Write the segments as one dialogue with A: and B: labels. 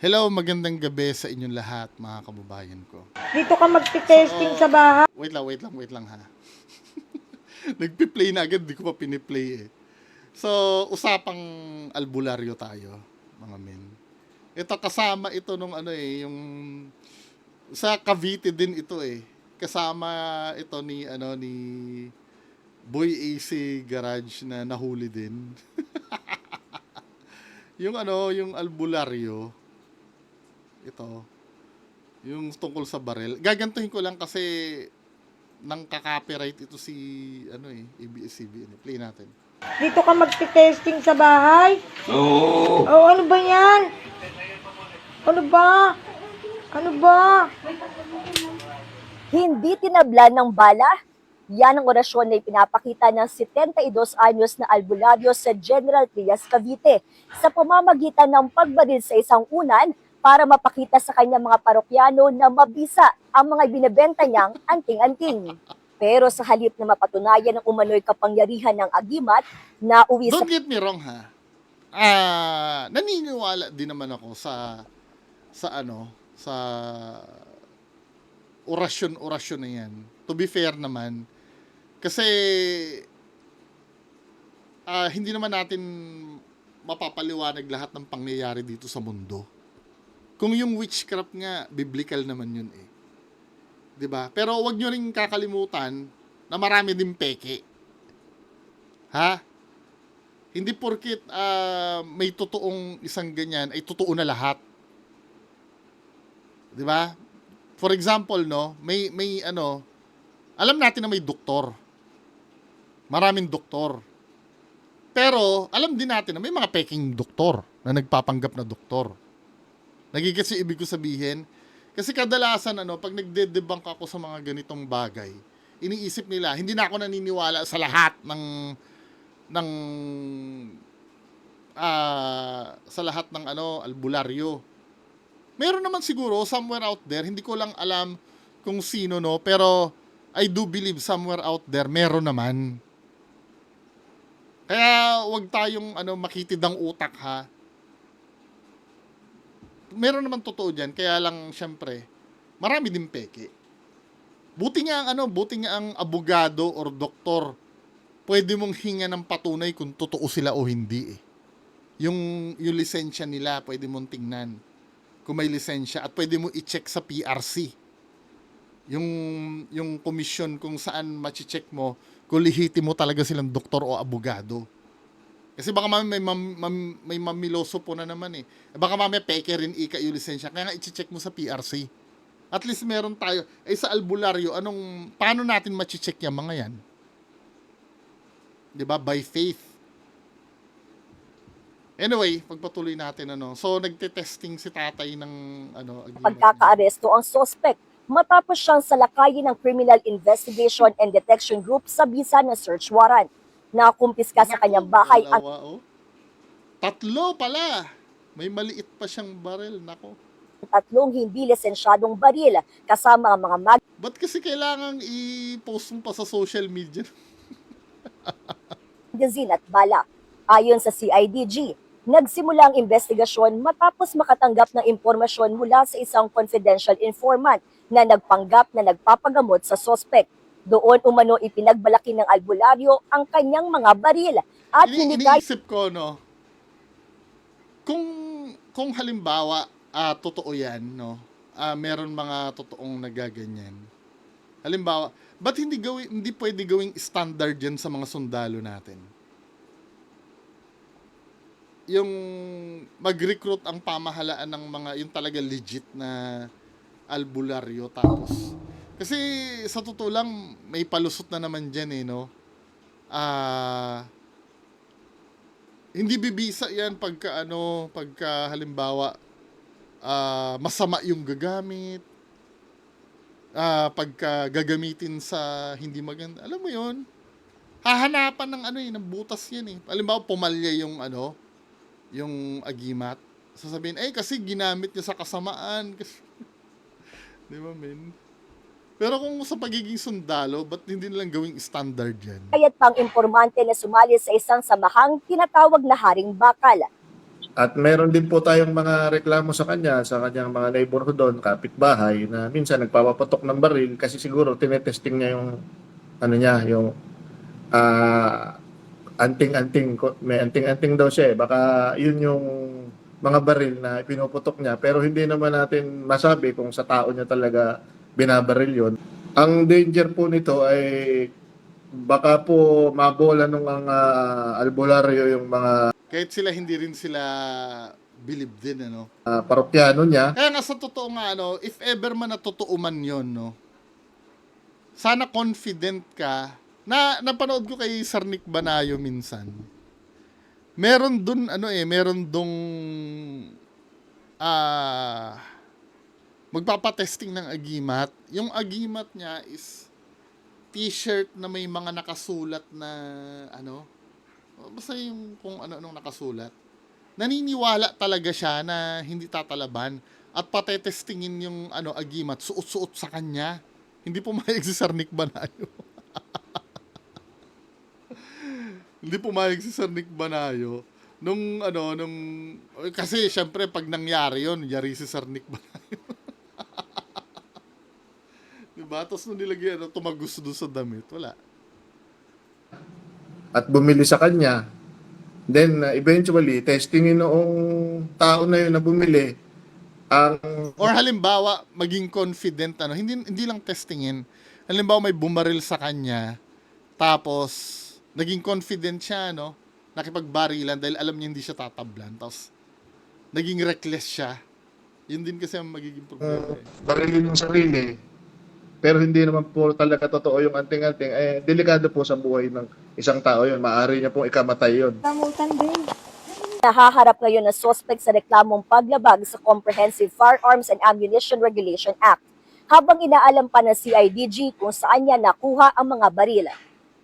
A: Hello, magandang gabi sa inyong lahat, mga kababayan ko.
B: Dito ka magte-testing sa bahay.
A: Wait lang ha. Nagpi-play na agad, di ko pa piniplay eh. So, usapang albularyo tayo, mga men. Ito kasama ito nung yung sa Cavite din ito eh. Kasama ito ni Boy AC Garage na nahuli din. Yung albularyo, ito, yung tungkol sa barel. Gagantuhin ko lang kasi nang copyright ito si ABS-CBN. Play natin.
B: Dito ka magte-testing sa bahay.
C: Oo.
B: Oh, ano ba yan? Ano ba? Ano ba?
D: Hindi tinablan ng bala. Yan ang orasyon na ipinapakita ng 72 anyos na albularyo sa General Trias, Cavite sa pamamagitan ng pagbaril sa isang unan para mapakita sa kanyang mga parokyano na mabisa ang mga binebenta niyang anting-anting. Pero sa halip na mapatunayan ng umano'y kapangyarihan ng agimat na uwi sa
A: Don't get me wrong ha. Naniniwala din naman ako sa orasyon na yan. To be fair naman, kasi hindi naman natin mapapaliwanag lahat ng pangyayari dito sa mundo. Kung yung witchcraft nga, biblical naman yun eh. 'Di ba? Pero wag nyo ring kakalimutan na marami din peke. Ha? Hindi porkit may totoong isang ganyan ay totoo na lahat. 'Di ba? For example, no, may alam natin na may doktor. Maraming doktor. Pero alam din natin na may mga peking doktor na nagpapanggap na doktor. Nagigets yung ibig ko sabihin? Kasi kadalasan pag nagde-debunk ako sa mga ganitong bagay, iniisip nila, hindi na ako naniniwala sa lahat sa lahat ng albularyo. Meron naman siguro somewhere out there, hindi ko lang alam kung sino pero I do believe somewhere out there meron naman. Kaya wag tayong makitid ang utak ha. Meron naman totoo diyan, kaya lang syempre marami din peke. Buti nga ang abogado or doktor pwede mong hinga ng patunay kung totoo sila o hindi eh. Yung lisensya nila pwede mong tingnan kung may lisensya at pwede mo i-check sa PRC. Yung komisyon kung saan ma-check mo kung lehitimo talaga silang doktor o abogado. Kasi baka may mamiloso po na naman eh. Baka mamaya peke rin yung lisensya. Kaya nga i-check mo sa PRC. At least meron tayo. Sa albularyo, paano natin ma-check yung mga yan? 'Di ba? By faith. Anyway, pagpatuloy natin So nagte-testing si tatay ng
D: pagkakaaresto ang sospek matapos siyang salakayin ng Criminal Investigation and Detection Group sa bisa ng search warrant. Nakumpiska sa kanyang bahay ang
A: dalawa, Tatlo pala. May maliit pa siyang baril. Nako.
D: 3 hindi lisensyadong baril kasama ang mga
A: Ba't kasi kailangan i-post mo pa sa social media?
D: magazine at bala. Ayon sa CIDG, nagsimula ang investigasyon matapos makatanggap ng impormasyon mula sa isang confidential informant na nagpanggap na nagpapagamot sa sospek. Doon umano ipinagbalaki ng albularyo ang kanyang mga baril at
A: Iniisip ko, kung halimbawa, totoo yan, meron mga totoong nagaganyan. Halimbawa, ba't hindi pwede gawing standard yan sa mga sundalo natin? Yung mag-recruit ang pamahalaan ng mga, yung talaga legit na albularyo tapos. Kasi sa totoo lang, may palusot na naman dyan hindi bibisa yan pagka halimbawa, masama yung gagamit, pagka gagamitin sa hindi maganda. Alam mo yon, hahanapan ng butas yan eh. Halimbawa, pumalya yung agimat. Sasabihin, kasi ginamit niya sa kasamaan. Di ba, men? Pero kung sa pagiging sundalo, ba't hindi nilang gawing standard yan?
D: Kayat pang informante na sumali sa isang samahang tinatawag na Haring Bakal.
C: At meron din po tayong mga reklamo sa kanya, sa kanyang mga neighborhood doon, kapitbahay, na minsan nagpapapatok ng baril kasi siguro tinetesting niya yung ano niya, yung ah, anting-anting, may anting-anting daw siya eh. Baka yun yung mga baril na pinuputok niya. Pero hindi naman natin masabi kung sa tao niya talaga binabaril yun. Ang danger po nito ay baka po mabola nung ang albularyo yung mga
A: Kahit sila hindi rin sila believe din, ano.
C: parokyano niya.
A: Kaya nga sa totoo nga, ano, if ever man na totoo man yun, no, sana confident ka. Napanood ko kay Sir Nick Banayo minsan. Meron dun, ano eh, meron dong ah magpapatesting ng agimat. Yung agimat niya is t-shirt na may mga nakasulat na ano, basta yung kung ano-anong nakasulat. Naniniwala talaga siya na hindi tatalaban at patetestingin yung ano agimat, suot-suot sa kanya. Hindi pumayag si Sir Nick Banayo. Hindi pumayag si Sir Nick Banayo. Nung kasi syempre pag nangyari yon, yari si Sir Nick Banayo. Diba? Tapos nung nilagyan, tumagos doon sa damit. Wala.
C: At bumili sa kanya. Then eventually, testingin noong tao na yun na bumili ang
A: Or halimbawa, maging confident, hindi lang testingin. Halimbawa, may bumaril sa kanya, tapos, naging confident siya, nakipagbarilan dahil alam niya hindi siya tatablan. Tapos, naging reckless siya. Yun din kasi ang magiging problema.
C: barilin yung sarili. Pero hindi naman po talaga totoo yung anting-anting. Delikado po sa buhay ng isang tao yun. Maaari niya pong ikamatay yun.
B: Namutan din.
D: Nahaharap ngayon na suspect sa reklamong paglabag sa Comprehensive Firearms and Ammunition Regulation Act, habang inaalam pa ng CIDG kung saan niya nakuha ang mga baril.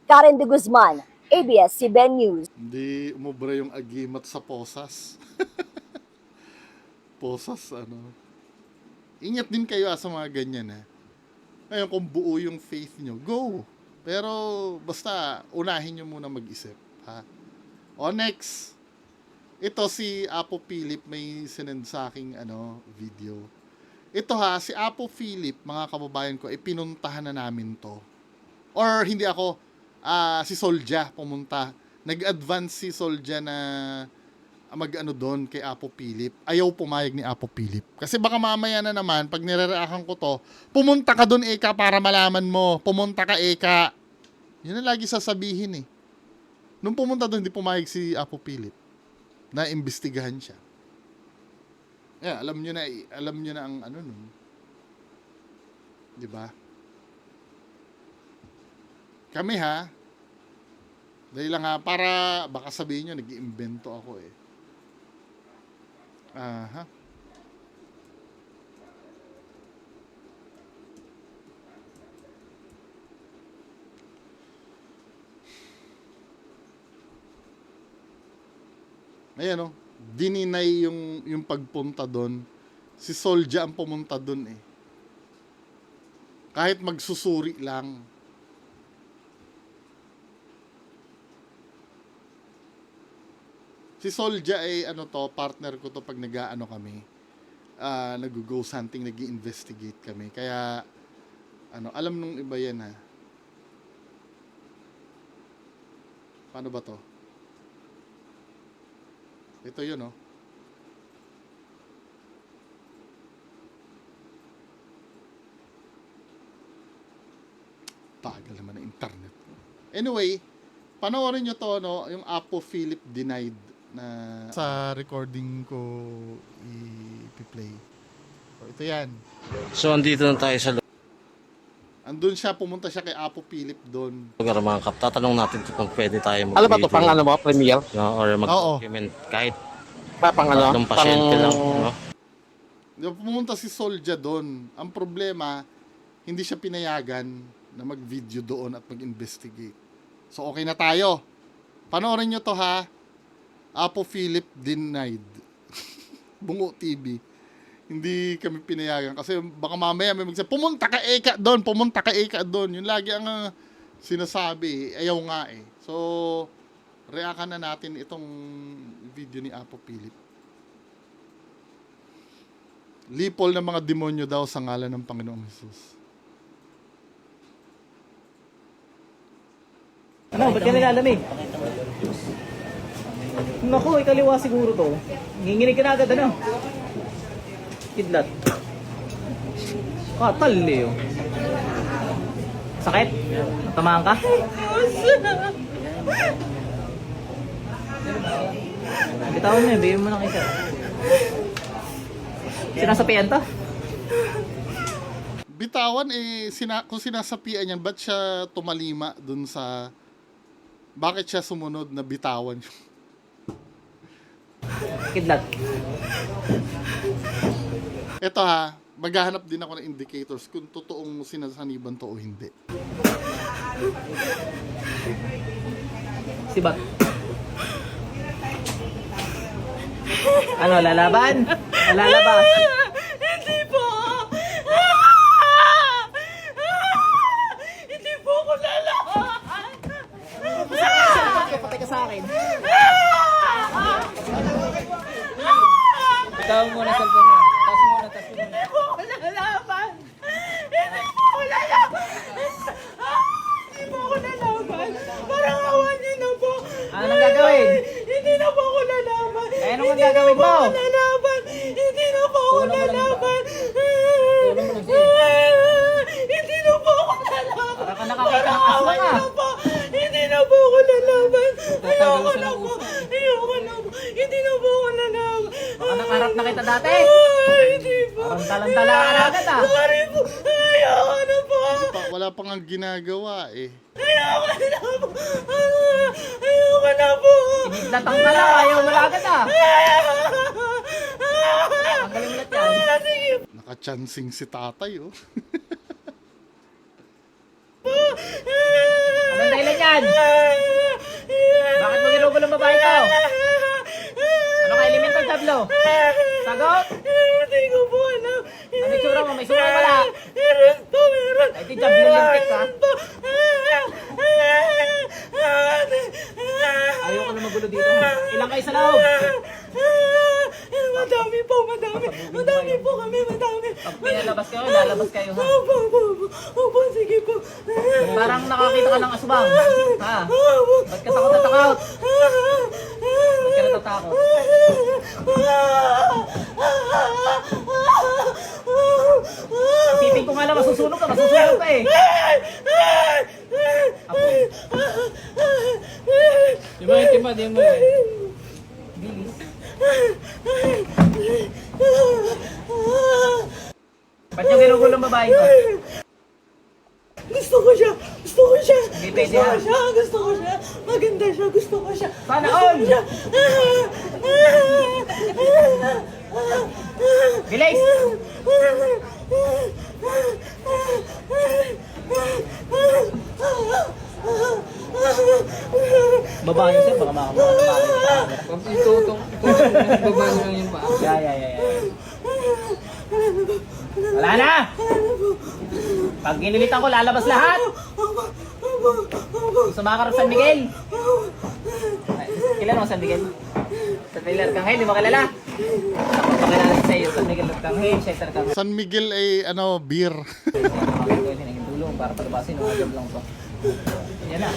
D: Karen de Guzman, ABS-CBN News.
A: Hindi umubra yung agimat sa posas. Posas, Ingat din kayo sa mga ganyan, ha. Ngayon, kung buo yung faith nyo, go! Pero, basta, unahin nyo muna mag-isip, ha. O, next. Ito, si Apo Philip, may sinend sa aking, video. Ito ha, si Apo Philip, mga kababayan ko, pinuntahan na namin to. Or, hindi ako, si Solja pumunta. Nag-advance si Solja na doon kay Apo Philip. Ayaw pumayag ni Apo Philip. Kasi baka mamaya na naman, pag nirereakan ko to, pumunta ka doon, Eka, para malaman mo. Pumunta ka, Eka. Yun ang lagi sasabihin eh. Nung pumunta doon, hindi pumayag si Apo Philip. Na imbestigahan siya. Yeah, alam nyo na ang nun. 'Di ba? Kami ha. Dahil lang ha, para baka sabihin nyo nag-iimbento ako eh. Aha. Ayan dininay yung pagpunta doon. Si Solja ang pumunta doon eh. Kahit magsusuri lang. Si Solja ay partner ko to pag nag-aano kami. Nag-ghost hunting, nag-investigate kami. Kaya alam nung iba yan ha. Paano ba to? Ito yun, Tagal naman ng internet. Anyway, panoorin nyo to, yung Apo Philip denied na sa recording ko i-play. So, ito yan.
E: So, andito na tayo sa
A: Andun siya, pumunta siya kay Apo Philip doon.
E: lugar mga kap. Tatanong natin kung pwede tayo
B: Ano ba to? Pang ano mo? Premier?
E: No, or mag-document kahit
B: Pang ano?
E: ng pasyente lang. No?
A: Pumunta si Solja doon. Ang problema, hindi siya pinayagan na mag-video doon at mag-investigate. So, okay na tayo. Panoorin nyo to ha. Apo Philip denied. Bungo TV. Hindi kami pinayagan kasi baka mamaya may magsabi, pumunta ka Eka doon. Yun lagi ang sinasabi. Ayaw nga eh. So, reakan na natin itong video ni Apo Philip. Lipol ng mga demonyo daw sa ngalan ng Panginoong Jesus.
B: Ano, ba't ka nilalamig? Naku, ikaliwa siguro to. Nginginig ka na agad, ano? Kidlat. Katal, Leo. Sakit? Tamaan ka? Bitawan mo yun, bigyan mo ng isa. Sinasapian to?
A: Bitawan kung sinasapian yan, ba't siya tumalima dun sa... Bakit siya sumunod na bitawan?
B: Kidlat.
A: Ito ha, maghahanap din ako ng indicators kung totoong sinasaniban to o hindi.
B: Sibat. Ano, lalaban? O lalabas?
F: Hindi po! Hindi po ako lalaban!
B: Patay ka sa akin. Ikaw muna cellphone mo. Taas muna, taas muna.
F: Hindi po ako lalaban! Hindi po ako lalaban! Hindi po ako lalaban! Parang awan niyo na po!
B: Ano gagawin?
F: Hindi na po ako lalaban!
B: Eh, ano ang gagawin mo?
F: Hindi na po ako lalaban! Hindi na po ako
B: Tulong mo lang
F: lalaban!
B: Tulong mo lang siya.
F: Hindi na po ako lalaban!
B: Para ka nakakita ng asma ka.
F: Hindi na po ako lalaban! Ayoko na po! Ayoko na po! Hindi na po ako lalaban!
B: Baka nakaharap na kita dati.
F: Hindi po!
B: Parang talantala ka na agad ah.
F: Sorry po! Ayoko na po!
A: Wala pang ang ginagawa eh.
F: Ayoko na po! Ayoko na po!
B: Kiniglatang ka lang, ayaw mo na agad ah. Ang galing ulit yan.
F: Sige
A: Nakachansing si tatay oh.
B: Anong dahilan yan? Bakit mo ginugulo ang babae ko? Ano ka elemental tablo? Sagot?
F: Hindi ko po alam!
B: Ano yung tsura mo? May suka wala?
F: Meron po! Meron!
B: Ay, di tablo lintik ka. Ayoko na magulo dito. Ilang kayo sa loob?
F: Madami po! Madami! Madami po kami! Madami!
B: Pag pinalabas kayo, lalabas kayo ha.
F: Opo! Opo! Opo! Sige po!
B: Parang nakakita ka ng asbang. Ha? Ba't ka takot na takot? Ba't ka natatakot? Isipin ko nga lang, masusunog ka eh. Apo. Di mo. Bilis. Ba't yung ginugulo ang babae ko?
F: Gusto ko siya! Gusto ko siya!
B: Hindi pwede,
F: Gusto ko
B: ha?
F: siya! Gusto ko siya! Maganda siya! Gusto ko siya!
B: Sana
F: Gusto ko
B: all!
F: siya!
B: Bilis! Babae siya, baka makamuha ng babae.
G: Ito, baba niyo lang yung paa.
B: Yeah. Wala na! Pag ginilitan ko, lalabas lahat! Gusto makakarap San Miguel? Ay, kilala mo San Miguel? San Miguel Arcangel, di mo kilala? Ako pakilala sa iyo, San Miguel Arcangel, Siyempre Arcangel.
A: San Miguel ay beer.
B: Ito yung tulong para palabasin, umagab lang to. Yan na.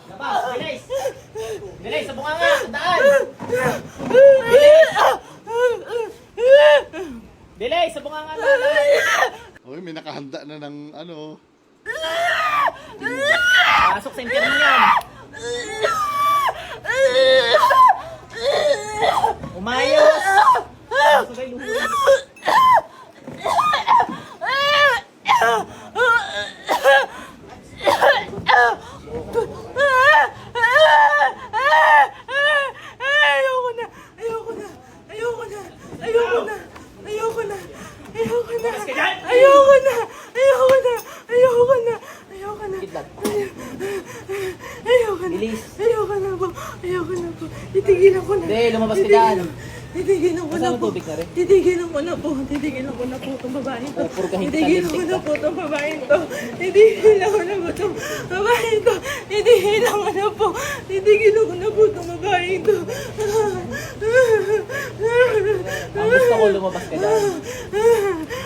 B: Labas, bilis! Bilis, sa bunganga, sa daan! Bilis! Bilis, sa bunganga, daan!
A: Oy, may nakahanda na ng
B: Pasok sa impyerno yan! Umayos! Sabay luhuri.
F: Ayoko na! Ayoko na! Ayoko na! Ayoko na! Ayoko na! Ayoko na!
B: Ka dyan!
F: Ayoko na! Ayoko na! Ayoko na! Ayoko na!
B: Kidlat.
F: Ayoko na!
B: Bilis.
F: Ayoko na po! Ayoko na po! Titigilan ko na!
B: Hindi, lumabas ka dyan.
F: Titigilan ko na
B: Kasama
F: po!
B: tubig na rin?
F: Titigilan ko na po! Titigilan ko na po itong babae to!
B: Puro ka hindi
F: Titigilan ko
B: talintik
F: na
B: ka.
F: po itong babae to! Titigilan ko na po itong babae to! Titigilan ko na po! Titigilan ko na po itong babae ito.
B: Ang gusto ko lumabas ka dyan.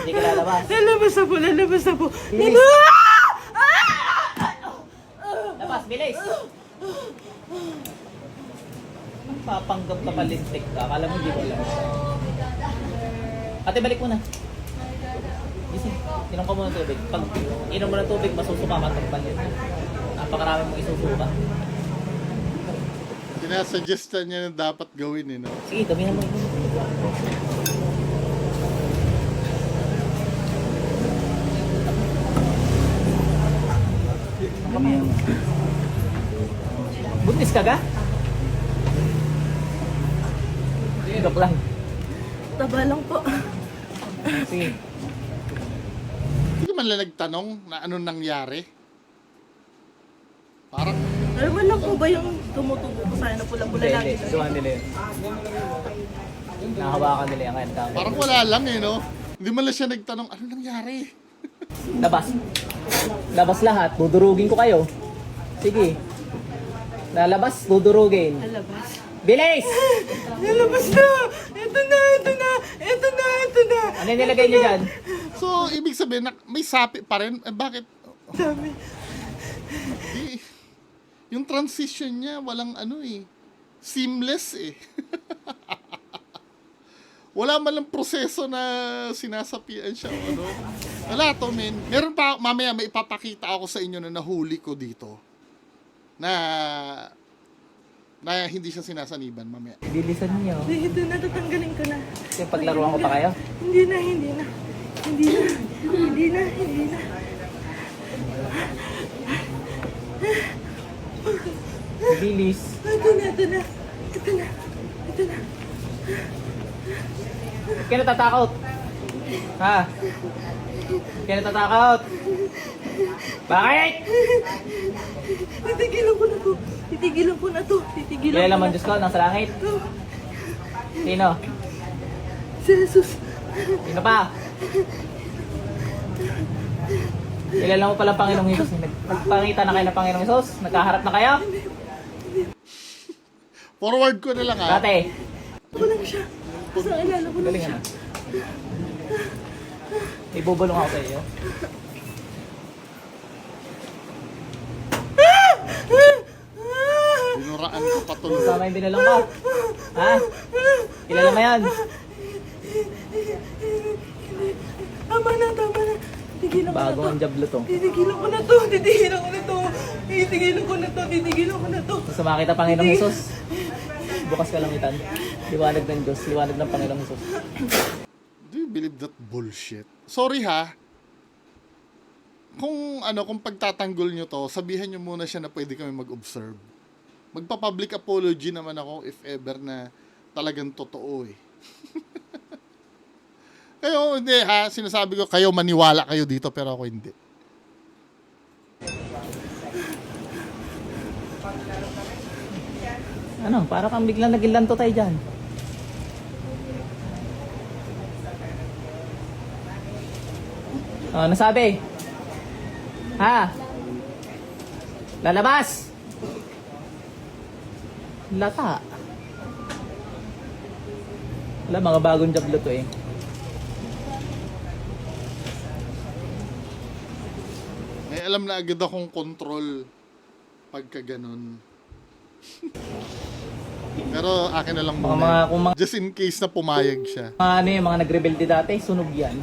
B: Hindi ka lalabas.
F: Lalabas ako, lalabas ako.
B: Bilis. Labas, bilis. Papanggap ka palintik ka. Akala mo hindi ko alam. Ate, balik mo na. Gising. Inom ka muna ng tubig. Pag inom mo ng tubig, masusuka ka ng palit. Napakarami mong isusuka.
A: Sinasuggestan niya na dapat gawin eh, no?
B: Sige, damihan mo. Buntis ka ga? Joke lang.
F: Taba lang po.
B: Sige.
A: Hindi man lang nagtanong na anong nangyari. Parang,
F: Normal lang po ba yung tumutubo ko sa'yo na pula-pula
B: Hindi,
F: lagi?
B: hindi. Susuhan nila yun. Nahawakan nila yung kaya.
A: parang wala lang eh, no? Hindi man lang siya nagtanong, anong nangyari?
B: Labas. Labas lahat. Dudurugin ko kayo. Sige. Lalabas, dudurugin.
F: Lalabas.
B: Bilis!
F: Lalabas na! Ito na, ito na! Ito na, ito na!
B: Ano yung nilagay niyo dyan?
A: So, ibig sabihin, may sapi pa rin. Eh, bakit?
F: Dami.
A: Eh, yung transition niya, walang ano eh. Seamless eh. Wala man lang proseso na sinasapian siya o ano. Wala to, men. Meron pa, mamaya may ipapakita ako sa inyo na nahuli ko dito. Na hindi siya sinasaniban mamaya.
B: Bilisan niyo.
F: Ito na, tatanggalin ko na.
B: Yung paglaruan ko pa kayo?
F: Hindi na, hindi na. Hindi na, hindi na, hindi na.
B: Bilis.
F: Ito na, ito na. Ito na, ito na.
B: Ba't ka natatakot? Ha? Ba't ka natatakot? Bakit?
F: Titigilan ko na to. Titigilan ko na to. Titigilan
B: Kaya
F: ko
B: laman
F: na.
B: Diyos ko, nasa langit. Sino?
F: Si Jesus.
B: Sino pa? Kilala mo pala ang Panginoong Hesus. Nagpangita na kayo ng Panginoong Hesus? Nagkaharap na kayo?
A: Forward ko na lang ha.
B: Dati.
F: Ako lang siya. Sa alala ko lang
B: Galing
F: siya.
B: ano? Ibubulong ako sa iyo.
A: Binuraan ko patuloy.
B: Sama yung binulong ko. Ha? Kilala mo yan?
F: Tama na, tama na. Titigilan ko na
B: Bago
F: to.
B: ang jablo to.
F: Titigilan ko na to. Titigilan ko na to. Titigilan ko na to. Titigilan ko na to.
B: Sa makita Panginoong Hesus, bukas ka langitan. Liwanag ng Diyos, liwanag ng Panginoong Hesus.
A: Do you believe that bullshit? Sorry ha. Kung pagtatanggol nyo to, sabihan nyo muna siya na pwede kami mag-observe. Magpa-public apology naman ako if ever na talagang totoo eh. Kayo, hindi ha, sinasabi ko, kayo maniwala kayo dito pero ako hindi.
B: Ano, para kang biglang nagilanto tayo dyan. Oh, nasabi? Ha? Lalabas! Lata. Wala, mga bagong jablo to eh.
A: May alam na agad akong control pagka ganun. Pero akin na lang muna.
B: Kung mga,
A: Just in case na pumayag siya.
B: ano yung mga nagrebelde dati, sunog yan.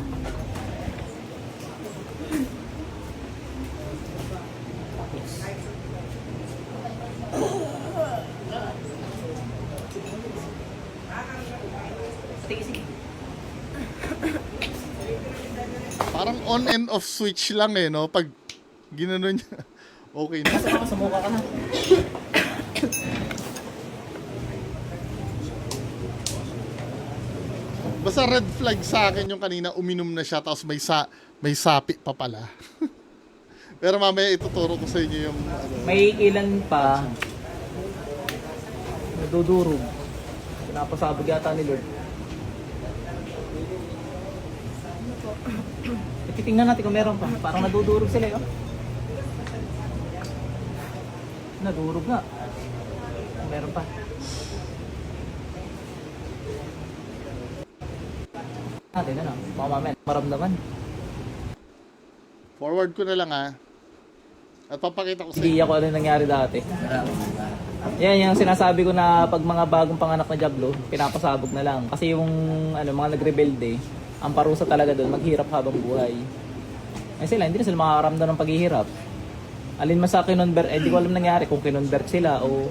B: Sige, sige.
A: Parang on and off switch lang eh, no? Pag ginanon niya, okay na.
B: Sa mukha ka na.
A: Basta red flag sa akin yung kanina, uminom na siya, tapos may sapi pa pala. Pero mamaya ituturo ko sa inyo yung ano.
B: May ilan pa nadudurog. Pinapasabog yata ni Lord. Titingnan natin kung meron pa. Parang nadudurog sila yun. Nadurog nga. Meron pa. natin, ano? Baka mamaya maramdaman.
A: Forward ko na lang ha. At papakita ko sa
B: Hindi ako ano yung nangyari dati. Yan yung sinasabi ko na pag mga bagong panganak na Diablo, pinapasabog na lang. Kasi yung ano, mga nagrebelde, ang parusa talaga doon, maghirap habang buhay. Eh sila, hindi na sila makakaramdam ng paghihirap. Alin man sa kinonvert, eh di ko alam nangyari kung kinonvert sila o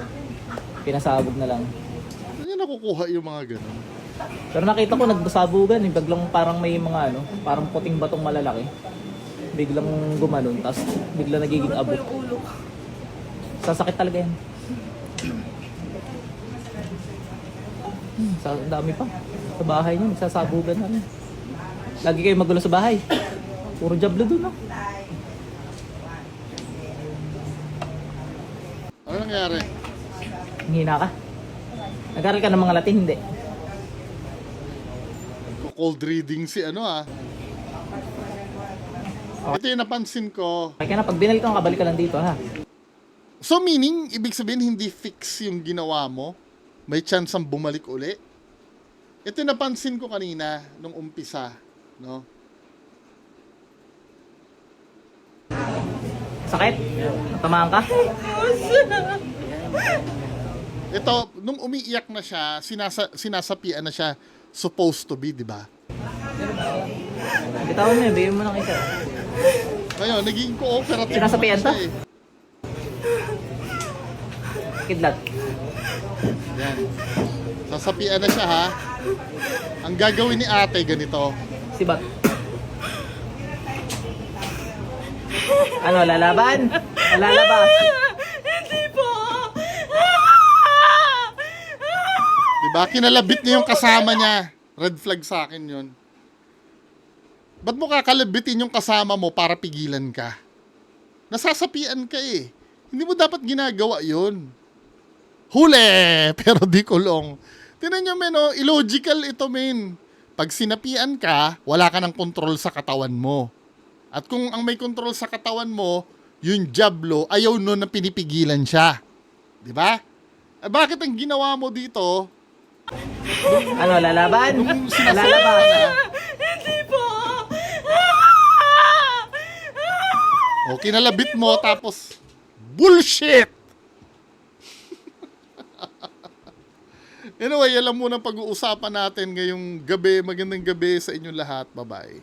B: pinasabog na lang.
A: Saan niya nakukuha yung mga ganun?
B: Pero nakita ko nagsabugan, eh, biglang parang may mga ano, parang puting batong malalaki. Biglang gumanon, tapos biglang nagiging abot. Sasakit talaga yan. Sa dami pa. Sa bahay niyo, nagsasabugan na rin. Lagi kayo magulo sa bahay. Puro Diablo dun, no?
A: Ano nangyari?
B: Hina ka. Nag-aral ka ng mga Latin, hindi.
A: Cold reading si ano ah. Ito yung napansin ko.
B: Kaya na, pag binalikan ka, balik ka lang dito, ha?
A: So meaning, ibig sabihin hindi fix yung ginawa mo? May chance ang bumalik uli? Ito yung napansin ko kanina nung umpisa, no?
B: Sakit? Natamaan ka?
A: Ito, nung umiiyak na siya, sinasapian na siya, supposed to be, di ba?
B: Bitawan mo yun, bigyan mo ng isa.
A: Ngayon, naging cooperative
B: Sinasapian
A: naman
B: to?
A: siya eh.
B: Kidlat.
A: Yan. Sasapian na siya ha. Ang gagawin ni ate ganito.
B: Sibat. Ano, lalaban? Lalabas?
F: Hindi po!
A: Diba? Kinalabit niya yung kasama niya. Red flag sa akin yun. Ba't mo kakalabitin yung kasama mo para pigilan ka? Nasasapian ka eh. Hindi mo dapat ginagawa yun. Huli! Pero di kulong. Tinan nyo men, oh, illogical ito men. Pag sinapian ka, wala ka ng control sa katawan mo. At kung ang may control sa katawan mo, yung Diablo, ayaw nun na pinipigilan siya. Di ba? Bakit ang ginawa mo dito,
B: Ano, lalaban?
A: nung sinasabi
B: Lalabas?
A: ka na,
F: Hindi po!
A: o kinalabit mo, tapos, bullshit! Anyway, alam mo na pag-uusapan natin ngayong gabi. Magandang gabi sa inyong lahat. Bye-bye.